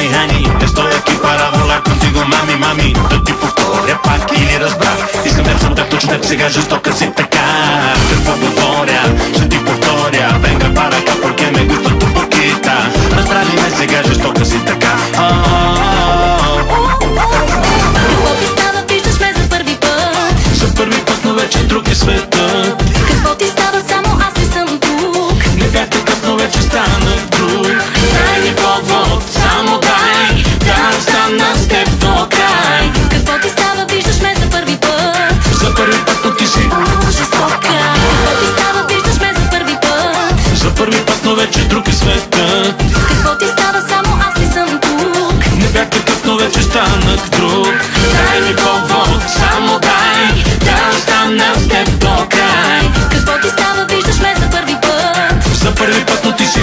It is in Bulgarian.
хани, хани, не стоя ти паравола contigo, мами, мами. Да ти повторя пак или разбрах. Искам да съм както човек, сега жестока си така. Какво говоря, ще ти повторя. Venga para acá porque me gusta tu boquita. Разбрали ме, сега жестока си така. Какво ти става, виждаш ме за първи път? За първи път, но вече друг е светът. Какво ти става, само аз не съм тук? Не бях такъв, но вече станах друг. Дай ми повод, само дай да остана с теб до край. Какво ти става, виждаш ме за първи път? За първи път, но ти си жестока. Какво ти става, виждаш ме за първи път? за първи път, но вече друг е светът. Какво ти става, само аз не съм тук? Не бях такъв, но вече станах друг. Дай ми повод, само дай да остана с теб до край. Какво ти става, виждаш ме за първи път? За първи път, но ти си